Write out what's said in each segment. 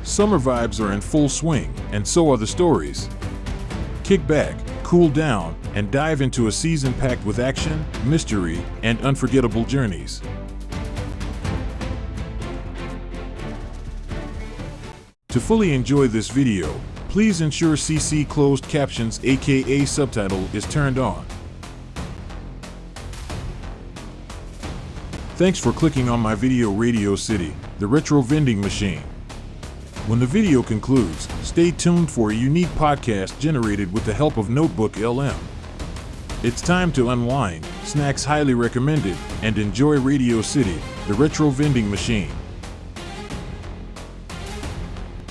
Summer vibes are in full swing, and so are the stories. Kick back, cool down, and dive into a season packed with action, mystery, and unforgettable journeys. To fully enjoy this video, please ensure CC closed captions aka subtitle is turned on. Thanks for clicking on my video Radio City, the retro vending machine. When the video concludes, stay tuned for a unique podcast generated with the help of Notebook LM. It's time to unwind, snacks highly recommended, and enjoy Radio City, the retro vending machine.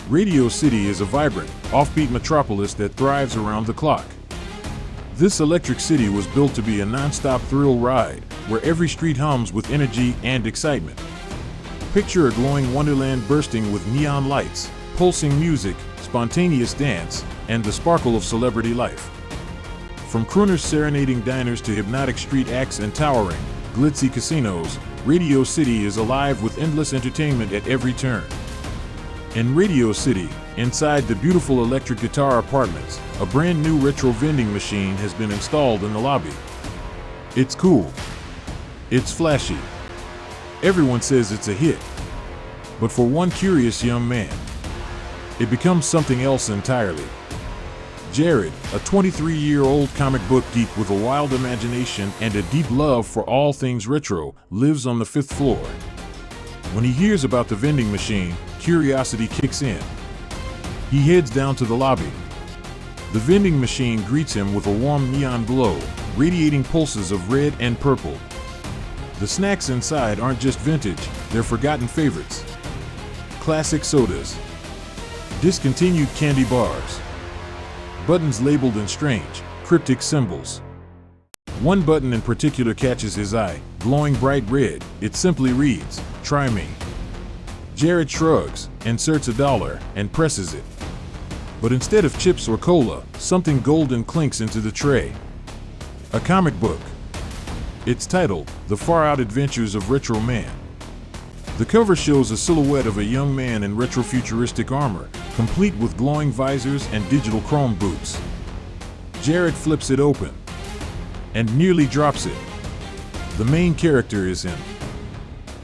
Radio City is a vibrant, offbeat metropolis that thrives around the clock. This electric city was built to be a non-stop thrill ride, where every street hums with energy and excitement. Picture a glowing wonderland bursting with neon lights, pulsing music, spontaneous dance, and the sparkle of celebrity life. From crooners serenading diners to hypnotic street acts and towering, glitzy casinos, Radio City is alive with endless entertainment at every turn. In Radio City, inside the beautiful electric guitar apartments, a brand new retro vending machine has been installed in the lobby. It's cool. It's flashy. Everyone says it's a hit. But for one curious young man, it becomes something else entirely. Jared, a 23-year-old comic book geek with a wild imagination and a deep love for all things retro, lives on the 5th floor. When he hears about the vending machine, curiosity kicks in. He heads down to the lobby. The vending machine greets him with a warm neon glow, radiating pulses of red and purple. The snacks inside aren't just vintage, they're forgotten favorites. Classic sodas, discontinued candy bars, buttons labeled in strange, cryptic symbols. One button in particular catches his eye, glowing bright red. It simply reads, "Try me." Jared shrugs, inserts $1, and presses it. But instead of chips or cola, something golden clinks into the tray. A comic book. It's titled, The Far-Out Adventures of Retro Man. The cover shows a silhouette of a young man in retrofuturistic armor, complete with glowing visors and digital chrome boots. Jared flips it open and nearly drops it. The main character is him.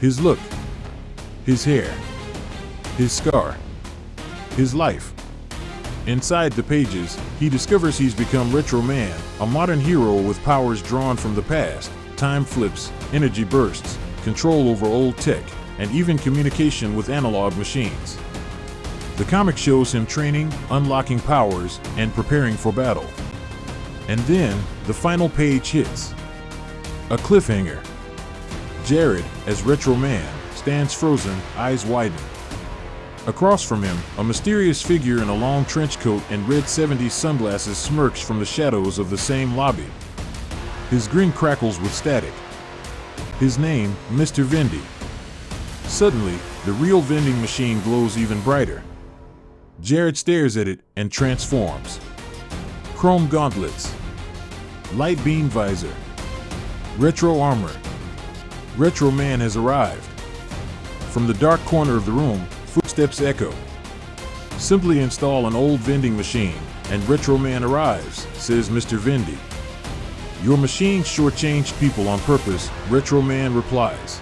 His look, his hair, his scar, his life. Inside the pages, he discovers he's become Retro Man, a modern hero with powers drawn from the past, time flips, energy bursts, control over old tech, and even communication with analog machines. The comic shows him training, unlocking powers, and preparing for battle. And then, the final page hits. A cliffhanger. Jared, as Retro Man, stands frozen, eyes widened. Across from him, a mysterious figure in a long trench coat and red 70s sunglasses smirks from the shadows of the same lobby. His grin crackles with static. His name, Mr. Vendy. Suddenly, the real vending machine glows even brighter. Jared stares at it and transforms. Chrome gauntlets, light beam visor, retro armor. Retro Man has arrived. From the dark corner of the room, footsteps echo. Simply install an old vending machine, and Retro Man arrives, says Mr. Vendy. Your machine shortchanged people on purpose, Retro Man replies.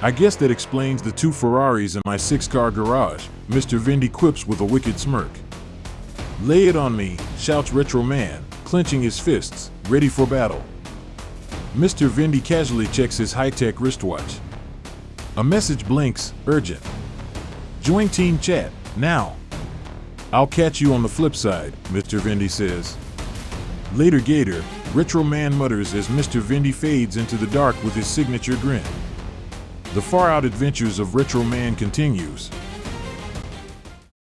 I guess that explains the 2 Ferraris in my 6-car garage, Mr. Vendy quips with a wicked smirk. Lay it on me, shouts Retro Man, clenching his fists, ready for battle. Mr. Vendy casually checks his high-tech wristwatch. A message blinks, urgent. Join team chat, now. I'll catch you on the flip side, Mr. Vendy says. Later Gator, Retro Man mutters as Mr. Vendy fades into the dark with his signature grin. The Far-Out Adventures of Retro Man continues.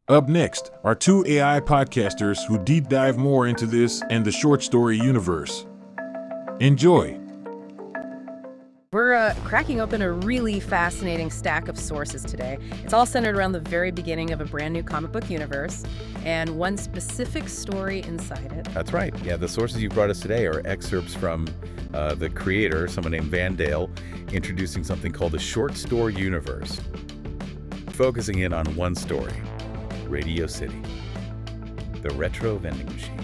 Up next are 2 AI podcasters who deep dive more into this and the short story universe. Enjoy! We're cracking open a really fascinating stack of sources today. It's all centered around the very beginning of a brand new comic book universe and one specific story inside it. That's right. Yeah, the sources you brought us today are excerpts from the creator, someone named Vandale, introducing something called the short story universe, focusing in on one story. Radio City, the retro vending machine.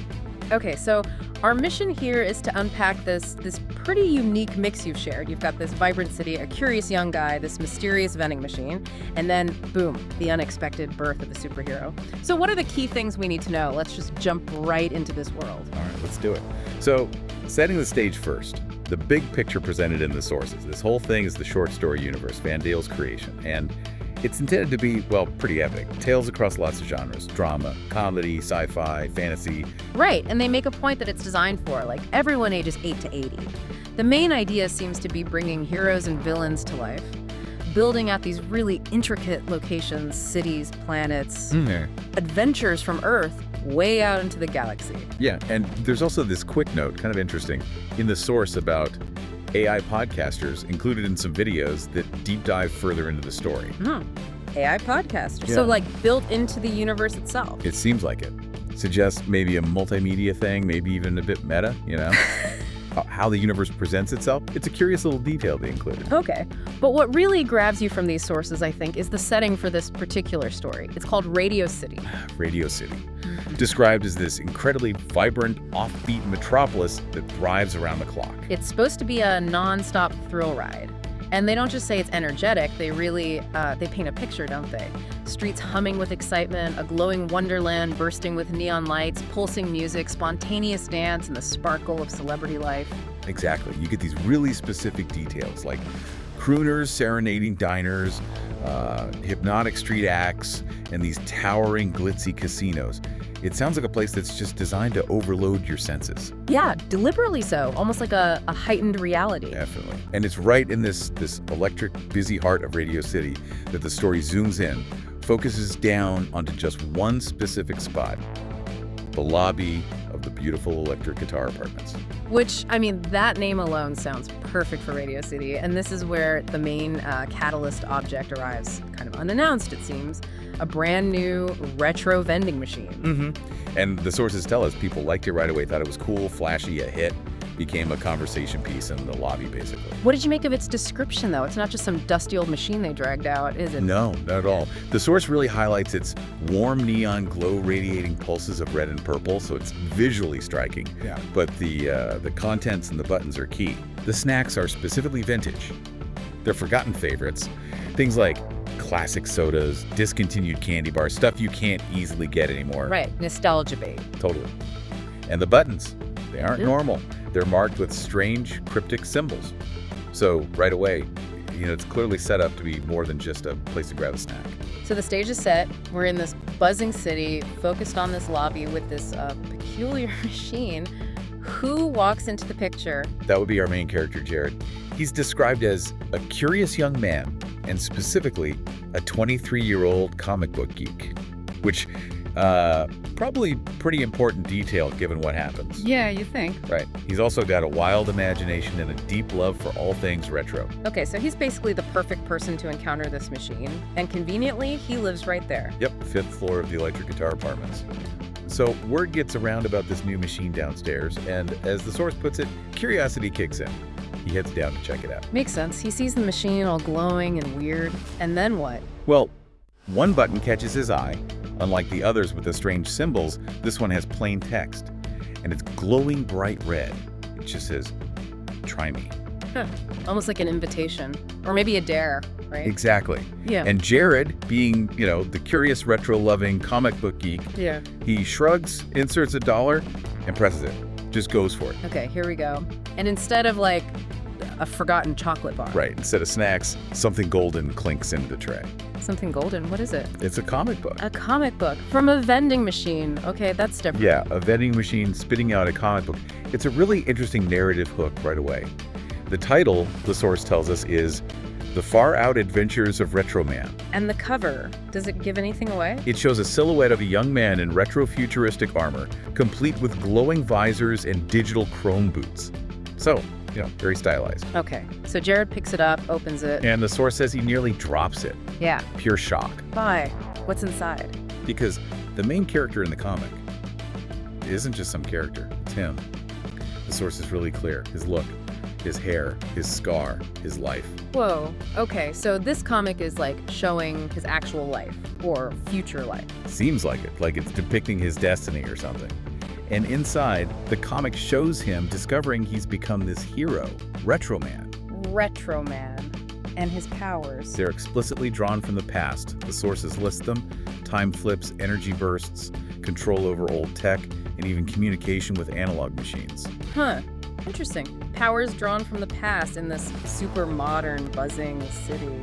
Okay, so our mission here is to unpack this pretty unique mix you've shared. You've got this vibrant city, a curious young guy, this mysterious vending machine, and then, boom, the unexpected birth of a superhero. So what are the key things we need to know? Let's just jump right into this world. All right, let's do it. So, setting the stage first, the big picture presented in the sources. This whole thing is the short story universe, Vandale's creation, and it's intended to be, well, pretty epic. Tales across lots of genres: drama, comedy, sci-fi, fantasy. Right, and they make a point that it's designed for, like, everyone ages 8 to 80. The main idea seems to be bringing heroes and villains to life, building out these really intricate locations, cities, planets, adventures from Earth way out into the galaxy. Yeah, and there's also this quick note, kind of interesting, in the source about AI podcasters included in some videos that deep dive further into the story. AI podcasters. Yeah. So, like, built into the universe itself. It seems like it. Suggests maybe a multimedia thing, maybe even a bit meta, you know? How the universe presents itself. It's a curious little detail they included. Okay, but what really grabs you from these sources, I think, is the setting for this particular story. It's called Radio City. Radio City. Described as this incredibly vibrant, offbeat metropolis that thrives around the clock. It's supposed to be a non-stop thrill ride. And they don't just say it's energetic, they really, they paint a picture, don't they? Streets humming with excitement, a glowing wonderland bursting with neon lights, pulsing music, spontaneous dance, and the sparkle of celebrity life. Exactly. You get these really specific details like crooners serenading diners, hypnotic street acts, and these towering, glitzy casinos. It sounds like a place that's just designed to overload your senses. Yeah, deliberately so, almost like a heightened reality. Definitely. And it's right in this electric, busy heart of Radio City that the story zooms in, focuses down onto just one specific spot, the lobby of the beautiful electric guitar apartments. Which, I mean, that name alone sounds perfect for Radio City, and this is where the main catalyst object arrives, kind of unannounced, it seems. A brand new retro vending machine. And the sources tell us people liked it right away, thought it was cool, flashy, a hit, became a conversation piece in the lobby, basically. What did you make of its description, though? It's not just some dusty old machine they dragged out, is it? No, not at all. The source really highlights its warm neon glow radiating pulses of red and purple, so it's visually striking. Yeah. But the contents and the buttons are key. The snacks are specifically vintage. They're forgotten favorites. Things like classic sodas, discontinued candy bars, stuff you can't easily get anymore. Right, nostalgia bait. Totally. And the buttons, they aren't normal. They're marked with strange, cryptic symbols. So right away, it's clearly set up to be more than just a place to grab a snack. So the stage is set. We're in this buzzing city, focused on this lobby with this peculiar machine. Who walks into the picture? That would be our main character, Jared. He's described as a curious young man, and specifically a 23-year-old comic book geek, which probably pretty important detail given what happens. Yeah, you think. Right. He's also got a wild imagination and a deep love for all things retro. Okay, so he's basically the perfect person to encounter this machine, and conveniently, he lives right there. Yep, 5th floor of the electric guitar apartments. So word gets around about this new machine downstairs, and as the source puts it, curiosity kicks in. He heads down to check it out. Makes sense. He sees the machine all glowing and weird, and then what? Well, one button catches his eye. Unlike the others with the strange symbols, this one has plain text, and it's glowing bright red. It just says, "Try me." Huh. Almost like an invitation, or maybe a dare, right? Exactly. Yeah. And Jared, being, the curious retro-loving comic book geek, Yeah. he shrugs, inserts $1, and presses it. Just goes for it. Okay, here we go. And instead of like a forgotten chocolate bar. Right. Instead of snacks, something golden clinks into the tray. Something golden. What is it? It's a comic book. A comic book from a vending machine. Okay, that's different. Yeah, a vending machine spitting out a comic book. It's a really interesting narrative hook right away. The title, the source tells us, is The Far Out Adventures of Retro Man. And the cover, does it give anything away? It shows a silhouette of a young man in retro-futuristic armor, complete with glowing visors and digital chrome boots. So, very stylized. Okay, so Jared picks it up, opens it. And the source says he nearly drops it. Yeah. Pure shock. Why? What's inside? Because the main character in the comic isn't just some character, it's him. The source is really clear. His look, his hair, his scar, his life. Whoa. Okay, so this comic is like showing his actual life. or future life. Seems like it, like it's depicting his destiny or something. And inside, the comic shows him discovering he's become this hero, Retro Man. Retro Man. And his powers. They're explicitly drawn from the past. The sources list them: time flips, energy bursts, control over old tech, and even communication with analog machines. Huh. Interesting. Powers drawn from the past in this super modern, buzzing city.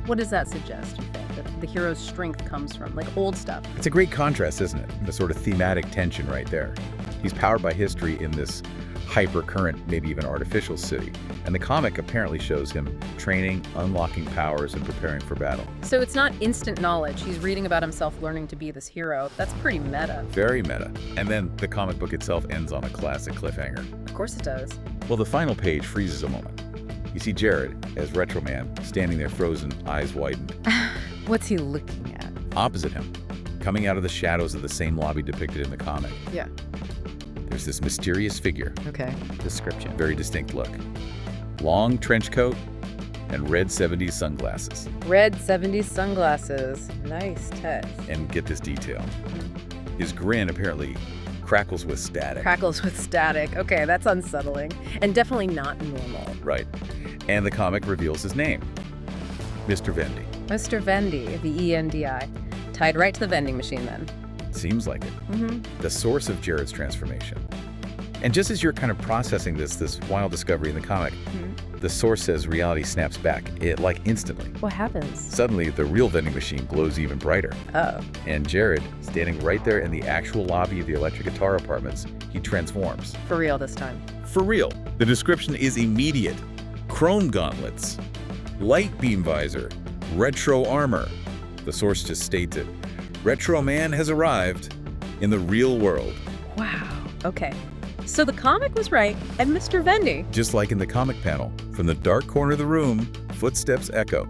What does that suggest, you think? That the hero's strength comes from? Like old stuff? It's a great contrast, isn't it? The sort of thematic tension right there. He's powered by history in this hyper-current, maybe even artificial city. And the comic apparently shows him training, unlocking powers, and preparing for battle. So it's not instant knowledge. He's reading about himself learning to be this hero. That's pretty meta. Very meta. And then the comic book itself ends on a classic cliffhanger. Of course it does. Well, the final page freezes a moment. You see Jared, as Retro Man, standing there frozen, eyes widened. What's he looking at? Opposite him, coming out of the shadows of the same lobby depicted in the comic, Yeah. there's this mysterious figure. Okay. Description. Very distinct look. Long trench coat and red 70s sunglasses. Red 70s sunglasses. Nice touch. And get this detail. His grin apparently crackles with static. Crackles with static. Okay, that's unsettling. And definitely not normal. Right. And the comic reveals his name, Mr. Vending. Mr. Vendy, V-E-N-D-I. Tied right to the vending machine then. Seems like it. The source of Jared's transformation. And just as you're kind of processing this wild discovery in the comic, the source says reality snaps back, like instantly. What happens? Suddenly, the real vending machine glows even brighter. Oh. And Jared, standing right there in the actual lobby of the electric guitar apartments, he transforms. For real this time. For real. The description is immediate. Chrome gauntlets, light beam visor, retro armor. The source just states it. Retro Man has arrived in the real world. Wow. Okay. So the comic was right, and Mr. Vendy. Just like in the comic panel, from the dark corner of the room, footsteps echo.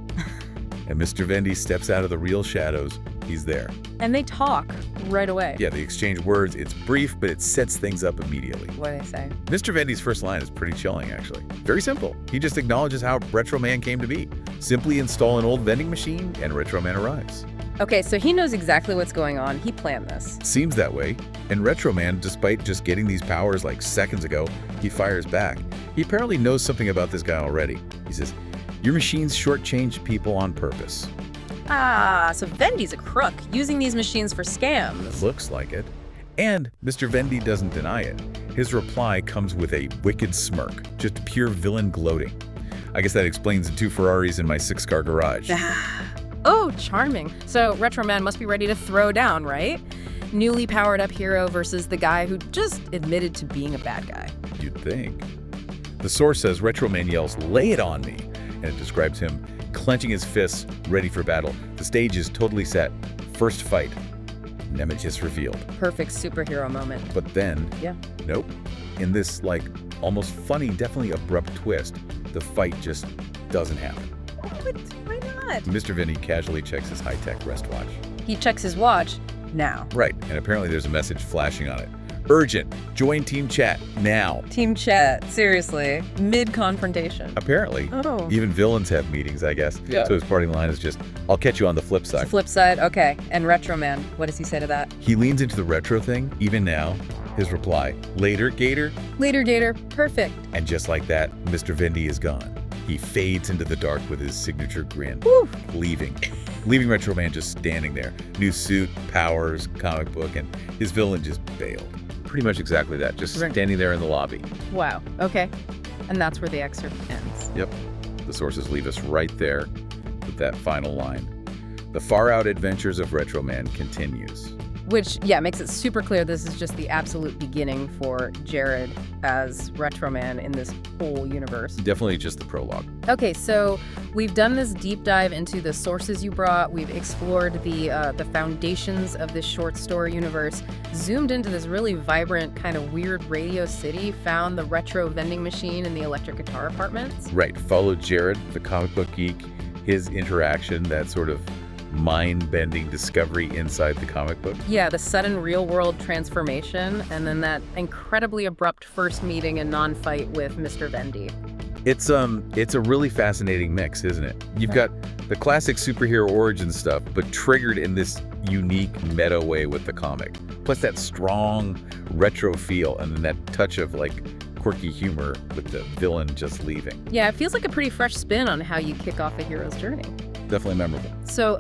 And Mr. Vendy steps out of the real shadows. He's there. And they talk right away. Yeah, they exchange words. It's brief, but it sets things up immediately. What do they say? Mr. Vendy's first line is pretty chilling, actually. Very simple. He just acknowledges how Retro Man came to be. Simply install an old vending machine, and Retro Man arrives. Okay, so he knows exactly what's going on. He planned this. Seems that way. And Retro Man, despite just getting these powers like seconds ago, he fires back. He apparently knows something about this guy already. He says, "Your machines shortchange people on purpose." Ah, so Vendy's a crook, using these machines for scams. Looks like it. And Mr. Vendy doesn't deny it. His reply comes with a wicked smirk, just pure villain gloating. I guess that explains the 2 Ferraris in my 6-car garage. Oh, charming. So Retro Man must be ready to throw down, right? Newly powered up hero versus the guy who just admitted to being a bad guy. You'd think. The source says Retro Man yells, "Lay it on me," and it describes him clenching his fists, ready for battle. The stage is totally set. First fight. Nemesis revealed. Perfect superhero moment. But then, Yeah. nope. In this, like, almost funny, definitely abrupt twist, the fight just doesn't happen. What? Why not? Mr. Vinny casually checks his high-tech wristwatch. He checks his watch now. Right, and apparently there's a message flashing on it. Urgent, join team chat now. Team chat, seriously. Mid-confrontation. Apparently. Oh. Even villains have meetings, I guess. Yeah. So his parting line is just, "I'll catch you on the flip The side." flip side, okay. And Retro Man, what does he say to that? He leans into the retro thing, even now. His reply, "Later, Gator." Later, Gator. Perfect. And just like that, Mr. Vendy is gone. He fades into the dark with his signature grin, Woo. leaving Retro Man just standing there. New suit, powers, comic book, and his villain just bailed. Pretty much exactly that, just Right. standing there in the lobby. Wow. Okay. And that's where the excerpt ends. Yep. The sources leave us right there with that final line. The far-out adventures of Retro Man continues. Which, yeah, makes it super clear this is just the absolute beginning for Jared as Retro Man in this whole universe. Definitely just the prologue. Okay, so we've done this deep dive into the sources you brought. We've explored the foundations of this short story universe, zoomed into this really vibrant, kind of weird radio city, found the retro vending machine in the electric guitar apartments. Right. Followed Jared, the comic book geek, his interaction, that sort of mind-bending discovery inside the comic book. Yeah, the sudden real-world transformation, and then that incredibly abrupt first meeting and non-fight with Mr. Vendy. It's a really fascinating mix, isn't it? You've got the classic superhero origin stuff, but triggered in this unique meta way with the comic. Plus that strong retro feel and then that touch of like quirky humor with the villain just leaving. Yeah, it feels like a pretty fresh spin on how you kick off a hero's journey. Definitely memorable. So,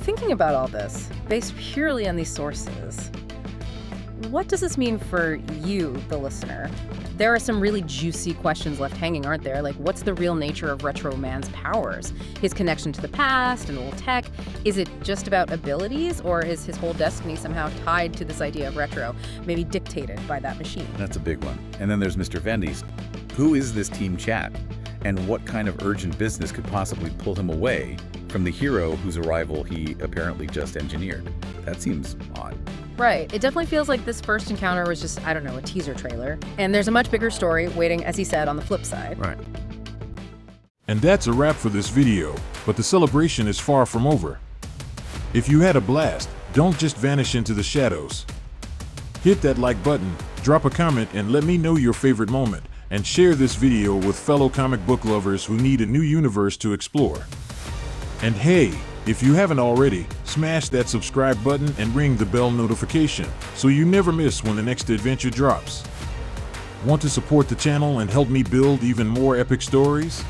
thinking about all this, based purely on these sources, what does this mean for you, the listener? There are some really juicy questions left hanging, aren't there? Like, what's the real nature of Retro Man's powers? His connection to the past and old tech? Is it just about abilities, or is his whole destiny somehow tied to this idea of retro, maybe dictated by that machine? That's a big one. And then there's Mr. Vendy's. Who is this Team Chat? And what kind of urgent business could possibly pull him away from the hero whose arrival he apparently just engineered? That seems odd. Right. It definitely feels like this first encounter was just, I don't know, a teaser trailer. And there's a much bigger story waiting, as he said, on the flip side. Right. And that's a wrap for this video, but the celebration is far from over. If you had a blast, don't just vanish into the shadows. Hit that like button, drop a comment, and let me know your favorite moment, and share this video with fellow comic book lovers who need a new universe to explore. And hey, if you haven't already, smash that subscribe button and ring the bell notification so you never miss when the next adventure drops. Want to support the channel and help me build even more epic stories?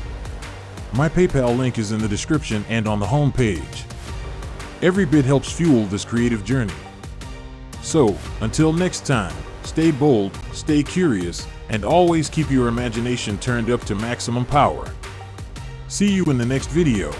My PayPal link is in the description and on the home page. Every bit helps fuel this creative journey. So, until next time, stay bold, stay curious, and always keep your imagination turned up to maximum power. See you in the next video.